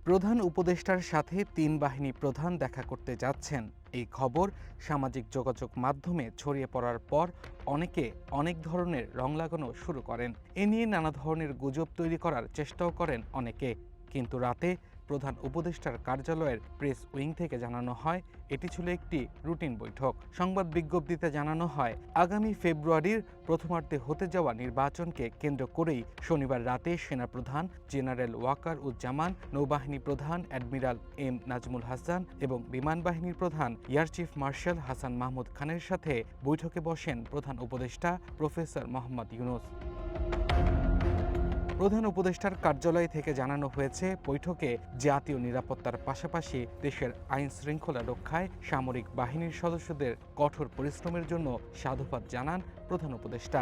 প্রধান উপদেষ্টার সাথে তিন বাহিনী প্রধান দেখা করতে যাচ্ছেন, এই খবর সামাজিক যোগাযোগ মাধ্যমে ছড়িয়ে পড়ার পর অনেকে অনেক ধরনের রং লাগানো শুরু করেন। এ নিয়ে নানা ধরনের গুজব তৈরি করার চেষ্টাও করেন অনেকে। কিন্তু রাতে প্রধান উপদেষ্টার কার্যালয়ের প্রেস উইং থেকে জানানো হয় এটি ছিল একটি রুটিন বৈঠক। সংবাদ বিজ্ঞপ্তিতে জানানো হয় আগামী ফেব্রুয়ারির প্রথমার্ধে হতে যাওয়া নির্বাচনকে কেন্দ্র করেই শনিবার রাতে সেনাপ্রধান জেনারেল ওয়াকার উজ্জামান, নৌবাহিনী প্রধান অ্যাডমিরাল এম নাজমুল হাসান এবং বিমান বাহিনীর প্রধান air chief marshal Hasan Mahmud খানের সাথে বৈঠকে বসেন প্রধান উপদেষ্টা প্রফেসর মোহাম্মদ ইউনূস। প্রধান উপদেষ্টার কার্যালয় থেকে জানানো হয়েছে বৈঠকে জাতীয় নিরাপত্তার পাশাপাশি দেশের আইন শৃঙ্খলা রক্ষায় সামরিক বাহিনীর সদস্যদের কঠোর পরিশ্রমের জন্য সাধুবাদ জানান প্রধান উপদেষ্টা।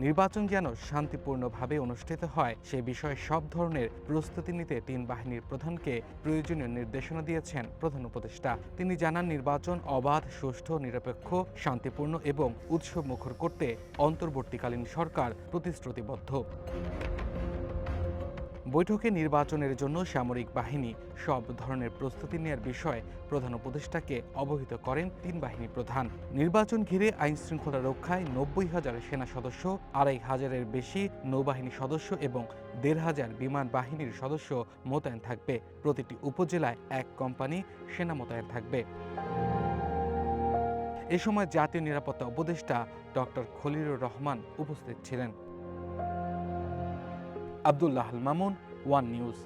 নির্বাচন যেন শান্তিপূর্ণভাবে অনুষ্ঠিত হয় সে বিষয়ে সব ধরনের প্রস্তুতি নিতে তিন বাহিনীর প্রধানকে প্রয়োজনীয় নির্দেশনা দিয়েছেন প্রধান উপদেষ্টা। তিনি জানান নির্বাচন অবাধ, সুষ্ঠু, নিরপেক্ষ, শান্তিপূর্ণ এবং উৎসবমুখর করতে অন্তর্বর্তীকালীন সরকার প্রতিশ্রুতিবদ্ধ। বৈঠকে নির্বাচনের জন্য সামরিক বাহিনী সব ধরনের প্রস্তুতি নেওয়ার বিষয়ে প্রধান উপদেষ্টাকে অবহিত করেন তিন বাহিনী প্রধান। নির্বাচন ঘিরে আইনশৃঙ্খলা রক্ষায় ৯০,০০০ সেনা সদস্য, ২৫০০-এর বেশি নৌবাহিনী সদস্য এবং ১৫০০ বিমান বাহিনীর সদস্য মোতায়েন থাকবে। প্রতিটি উপজেলায় এক কোম্পানি সেনা মোতায়েন থাকবে। এ সময় জাতীয় নিরাপত্তা উপদেষ্টা ডক্টর খলিলুর রহমান উপস্থিত ছিলেন। Abdullah Al Mamun, one news.